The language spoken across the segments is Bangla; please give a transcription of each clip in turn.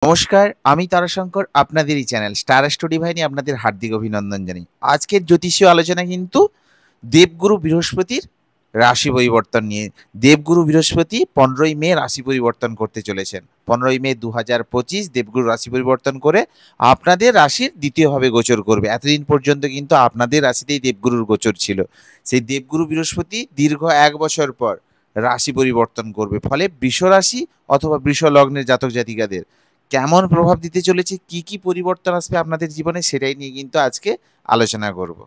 নমস্কার, আমি তারাশঙ্কর আপনাদেরই চ্যানেল স্টার স্টোরি ভাই নিয়ে আপনাদের হার্দিক অভিনন্দন জানাই। আজকের জ্যোতিষীয় আলোচনা কিন্তু দেবগুরু বৃহস্পতির রাশি পরিবর্তন নিয়ে। দেবগুরু বৃহস্পতি 15ই মে রাশি পরিবর্তন করতে চলেছেন। 15ই মে 2025 দেবগুরু রাশি পরিবর্তন করে আপনাদের রাশির দ্বিতীয়ভাবে গোচর করবে। এতদিন পর্যন্ত কিন্তু আপনাদের রাশিতেই দেবগুরুর গোচর ছিল। সেই দেবগুরু বৃহস্পতি দীর্ঘ 1 বছর পর রাশি পরিবর্তন করবে। ফলে বৃষ রাশি অথবা বৃষ লগ্নের জাতক জাতিকাদের কেমন প্রভাব দিতে চলেছে, কি কি পরিবর্তন আসবে আপনাদের জীবনে, সেটাই নিয়ে কিন্তু আজকে আলোচনা করব।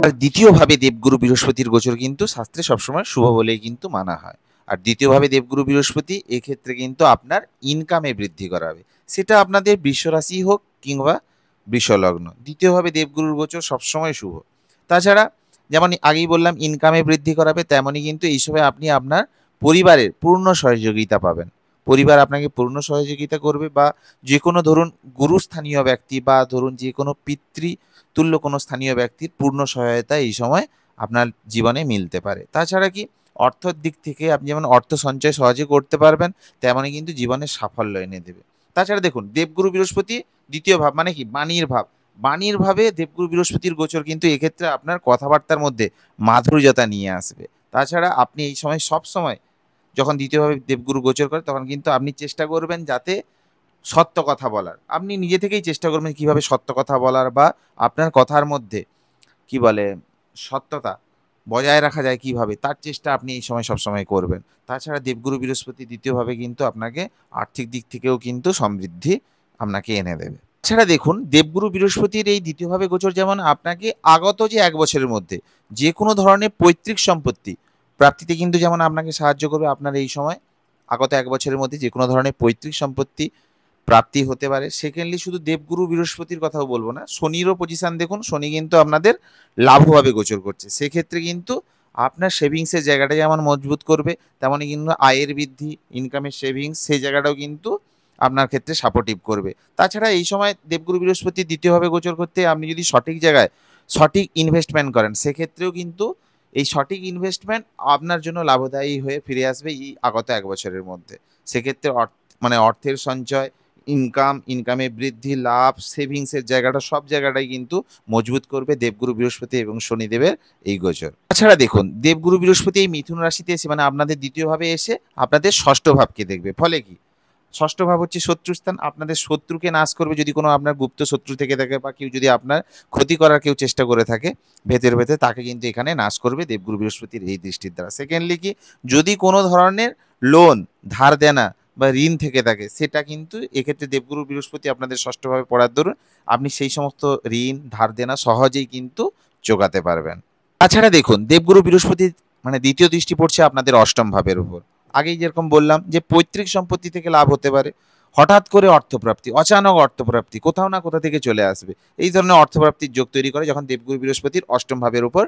আর দ্বিতীয়ভাবে দেবগুরু বৃহস্পতির গোচর কিন্তু শাস্ত্রে সবসময় শুভ বলেই কিন্তু মানা হয়। আর দ্বিতীয়ভাবে দেবগুরু বৃহস্পতি এক্ষেত্রে কিন্তু আপনার ইনকামে বৃদ্ধি করাবে। সেটা আপনাদের বৃষ রাশি হোক কিংবা বৃষ লগ্ন, দ্বিতীয়ভাবে দেবগুরুর গোচর সবসময় শুভ। তাছাড়া যেমন আগেই বললাম ইনকামে বৃদ্ধি করাবে, তেমনই কিন্তু এই সময় আপনি আপনার পরিবারের পূর্ণ সহযোগিতা পাবেন। পরিবার আপনাকে পূর্ণ সহযোগিতা করবে, বা যে কোনো ধরুন গুরুস্থানীয় ব্যক্তি বা ধরুন যে কোনো পিতৃ তুল্য কোনো স্থানীয় ব্যক্তির পূর্ণ সহায়তা এই সময় আপনার জীবনে মিলতে পারে। তাছাড়া কি অর্থের দিক থেকে আপনি যেমন অর্থ সঞ্চয় সহজে করতে পারবেন, তেমনই কিন্তু জীবনে সাফল্য এনে দেবে। তাছাড়া দেখুন দেবগুরু বৃহস্পতি দ্বিতীয় ভাব মানে কি বাণীর ভাব। বাণীর ভাবে দেবগুরু বৃহস্পতির গোচর কিন্তু এক্ষেত্রে আপনার কথাবার্তার মধ্যে মাধুর্যতা নিয়ে আসবে। তাছাড়া আপনি এই সময় সব সময় যখন দ্বিতীয়ভাবে দেবগুরু গোচর করে তখন কিন্তু আপনি চেষ্টা করবেন যাতে সত্য কথা বলার। আপনি নিজে থেকেই চেষ্টা করবেন কিভাবে সত্য কথা বলার, বা আপনার কথার মধ্যে কি বলে সত্যতা বজায় রাখা যায় কিভাবে, তার চেষ্টা আপনি এই সময় সবসময় করবেন। তাছাড়া দেবগুরু বৃহস্পতি দ্বিতীয়ভাবে কিন্তু আপনাকে আর্থিক দিক থেকেও কিন্তু সমৃদ্ধি আপনাকে এনে দেবে। এছাড়া দেখুন দেবগুরু বৃহস্পতির এই দ্বিতীয়ভাবে গোচর যেমন আপনাকে আগত যে 1 বছরের মধ্যে যে কোনো ধরনের পৈতৃক সম্পত্তি প্রাপ্তিতে কিন্তু যেমন আপনাকে সাহায্য করবে। আপনার এই সময় আগত 1 বছরের মধ্যে যে কোনো ধরনের পৈতৃক সম্পত্তি প্রাপ্তি হতে পারে। সেকেন্ডলি শুধু দেবগুরু বৃহস্পতির কথাও বলবো না, শনিরও পজিশন দেখুন। শনি কিন্তু আপনাদের লাভভাবে গোচর করছে। সেক্ষেত্রে কিন্তু আপনার সেভিংসের জায়গাটা যেমন মজবুত করবে, তেমনই কিন্তু আয়ের বৃদ্ধি, ইনকামের সেভিংস সেই জায়গাটাও কিন্তু আপনার ক্ষেত্রে সাপোর্টিভ করবে। তাছাড়া এই সময় দেবগুরু বৃহস্পতি দ্বিতীয়ভাবে গোচর করতে আপনি যদি সঠিক জায়গায় সঠিক ইনভেস্টমেন্ট করেন, সেক্ষেত্রেও কিন্তু এই সঠিক ইনভেস্টমেন্ট আপনার জন্য লাভদায়ী হয়ে ফিরে আসবে এই আগত 1 বছরের মধ্যে। সেক্ষেত্রে অর্থের সঞ্চয়, ইনকামে বৃদ্ধি, লাভ, সেভিংসের জায়গাটা সব জায়গাটাই কিন্তু মজবুত করবে দেবগুরু বৃহস্পতি এবং শনিদেবের এই গোচর। তাছাড়া দেখুন দেবগুরু বৃহস্পতি এই মিথুন রাশিতে এসে মানে আপনাদের দ্বিতীয়ভাবে এসে আপনাদের ষষ্ঠ ভাবকে দেখবে। ফলে কি ষষ্ঠ ভাব হচ্ছে শত্রুস্থান, আপনাদের শত্রুকে নাশ করবে। যদি কোনো আপনার গুপ্ত শত্রু থেকে থাকে বা কেউ যদি আপনার ক্ষতি করার কেউ চেষ্টা করে থাকে ভেতরে ভেতরে, তাকে কিন্তু এখানে নাশ করবে দেবগুরু বৃহস্পতির এই দৃষ্টির দ্বারা। সেকেন্ডলি কি যদি কোনো ধরনের লোন, ধার দেনা বা ঋণ থেকে থাকে, সেটা কিন্তু এক্ষেত্রে দেবগুরু বৃহস্পতি আপনাদের ষষ্ঠভাবে পড়ার দরুন আপনি সেই সমস্ত ঋণ ধার দেনা সহজেই কিন্তু চোকাতে পারবেন। তাছাড়া দেখুন দেবগুরু বৃহস্পতি মানে দ্বিতীয় দৃষ্টি পড়ছে আপনাদের অষ্টম ভাবের উপর। আগেই যেরকম বললাম যে পৈতৃক সম্পত্তি থেকে লাভ হতে পারে, হঠাৎ করে অর্থপ্রাপ্তি, অচানক অর্থপ্রাপ্তি কোথাও না কোথা থেকে চলে আসবে। এই ধরনের অর্থপ্রাপ্তির যোগ তৈরি করে যখন দেবগুরু বৃহস্পতির অষ্টম ভাবের উপর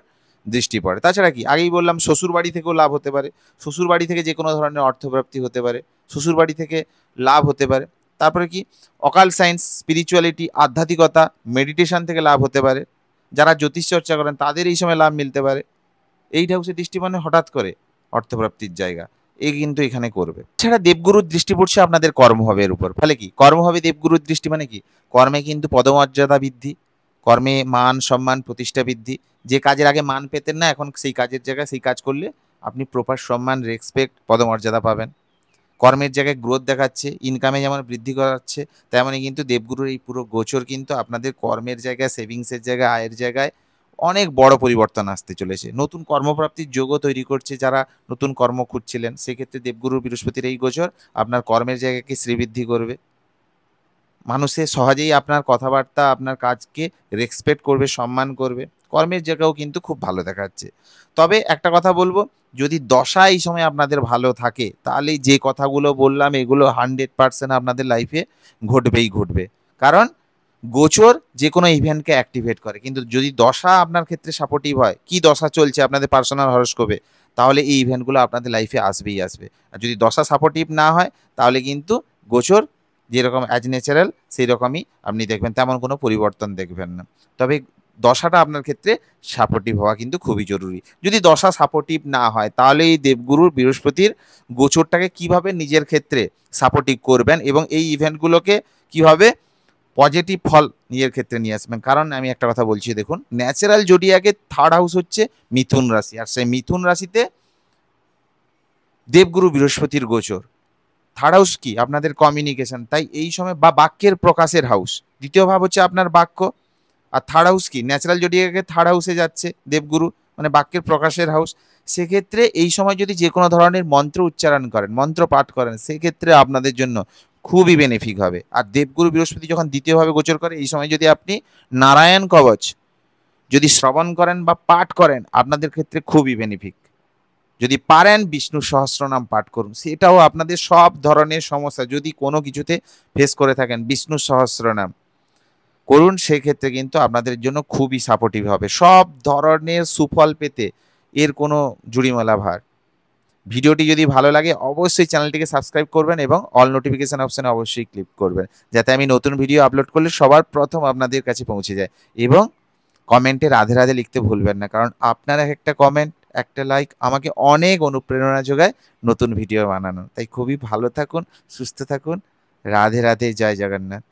দৃষ্টি পড়ে। তাছাড়া কি আগেই বললাম শ্বশুর বাড়ি থেকেও লাভ হতে পারে। শ্বশুর বাড়ি থেকে যে কোনো ধরনের অর্থপ্রাপ্তি হতে পারে, শ্বশুর বাড়ি থেকে লাভ হতে পারে। তারপরে কি অকাল সায়েন্স, স্পিরিচুয়ালিটি, আধ্যাত্মিকতা, মেডিটেশন থেকে লাভ হতে পারে। যারা জ্যোতিষ চর্চা করেন তাদের এই সময় লাভ মিলতে পারে। এইট হাউসের দৃষ্টি মানে হঠাৎ করে অর্থপ্রাপ্তির জায়গা এ কিন্তু এখানে করবে। এছাড়া দেবগুরুর দৃষ্টি পড়ছে আপনাদের কর্মভাবের উপর। ফলে কি কর্মভাবে দেবগুরুর দৃষ্টি মানে কি কর্মে কিন্তু পদমর্যাদা বৃদ্ধি, কর্মে মান সম্মান প্রতিষ্ঠা বৃদ্ধি। যে কাজের আগে মান পেতেন না, এখন সেই কাজের জায়গায় সেই কাজ করলে আপনি প্রপার সম্মান, রেসপেক্ট, পদমর্যাদা পাবেন। কর্মের জায়গায় গ্রোথ দেখাচ্ছে, ইনকামে যেমন বৃদ্ধি করাচ্ছে, তেমনই কিন্তু দেবগুরুর এই পুরো গোচর কিন্তু আপনাদের কর্মের জায়গায়, সেভিংসের জায়গায়, আয়ের জায়গায় অনেক বড় পরিবর্তন আসতে চলেছে। নতুন কর্মপ্রাপ্তির যোগও তৈরি করছে। যারা নতুন কর্ম খুঁজছিলেন সেক্ষেত্রে দেবগুরু বৃহস্পতির এই গোচর আপনার কর্মের জায়গাকে শ্রীবৃদ্ধি করবে। মানুষের সহজেই আপনার কথাবার্তা, আপনার কাজকে রেসপেক্ট করবে, সম্মান করবে। কর্মের জায়গাও কিন্তু খুব ভালো দেখাচ্ছে। তবে একটা কথা বলবো, যদি দশা এই সময় আপনাদের ভালো থাকে তাহলে যে কথাগুলো বললাম এগুলো 100% আপনাদের লাইফে ঘটবেই ঘটবে। কারণ গোচর যে কোনো ইভেন্টকে অ্যাক্টিভেট করে, কিন্তু যদি দশা আপনার ক্ষেত্রে সাপোর্টিভ হয়, কি দশা চলছে আপনাদের পার্সোনাল হরোস্কোপে, তাহলে এই ইভেন্টগুলো আপনাদের লাইফে আসবেই আসবে। আর যদি দশা সাপোর্টিভ না হয়, তাহলে কিন্তু গোচর যেরকম অ্যাজ ন্যাচারাল সেই রকমই আপনি দেখবেন, তেমন কোনো পরিবর্তন দেখবেন না। তবে দশাটা আপনার ক্ষেত্রে সাপোর্টিভ হওয়া কিন্তু খুবই জরুরি। যদি দশা সাপোর্টিভ না হয়, তাহলে এই দেবগুরুর বৃহস্পতির গোচরটাকে কিভাবে নিজের ক্ষেত্রে সাপোর্টিভ করবেন এবং এই ইভেন্টগুলোকে কিভাবে পজিটিভ ফল নিজের ক্ষেত্রে নিয়ে আসবেন। কারণ আমি একটা কথা বলছি, দেখুন, ন্যাচারাল জোডিয়াকে থার্ড হাউস হচ্ছে মিথুন রাশি, আর সেই মিথুন রাশিতে দেবগুরু বৃহস্পতির গোচর। থার্ড হাউস কি? আপনাদের কমিউনিকেশন, তাই এই সময় বা বাক্যের প্রকাশের হাউস। দ্বিতীয় ভাব হচ্ছে আপনার বাক্য। আর থার্ড হাউস কি? ন্যাচারাল জোডিয়াকে থার্ড হাউসে যাচ্ছে দেবগুরু, মানে বাক্যের প্রকাশের হাউস। সেক্ষেত্রে এই সময় যদি যে কোনো ধরনের মন্ত্র উচ্চারণ করেন, মন্ত্র পাঠ করেন, সেক্ষেত্রে আপনাদের জন্য খুবই বেনিফিক হবে। আর দেবগুরু বৃহস্পতি যখন দ্বিতীয়ভাবে গোচর করে, এই সময় যদি আপনি নারায়ণ কবচ যদি শ্রবণ করেন বা পাঠ করেন, আপনাদের ক্ষেত্রে খুবই বেনিফিক। যদি পারেন বিষ্ণু সহস্রনাম পাঠ করুন, সেটাও আপনাদের সব ধরনের সমস্যা যদি কোনো কিছুতে ফেস করে থাকেন, বিষ্ণু সহস্রনাম করুন, সেক্ষেত্রে কিন্তু আপনাদের জন্য খুবই সাপোর্টিভ হবে সব ধরনের সুফল পেতে। এর কোনো জুড়িমালা ভার। ভিডিওটি যদি ভালো লাগে, অবশ্যই চ্যানেলটিকে সাবস্ক্রাইব করবেন এবং অল নোটিফিকেশন অপশানে অবশ্যই ক্লিক করবেন, যাতে আমি নতুন ভিডিও আপলোড করলে সবার প্রথম আপনাদের কাছে পৌঁছে যায়। এবং কমেন্টে রাধে রাধে লিখতে ভুলবেন না, কারণ আপনার একটা কমেন্ট, একটা লাইক আমাকে অনেক অনুপ্রেরণা যোগায় নতুন ভিডিও বানানো। তাই খুবই ভালো থাকুন, সুস্থ থাকুন। রাধে রাধে, জয় জগন্নাথ।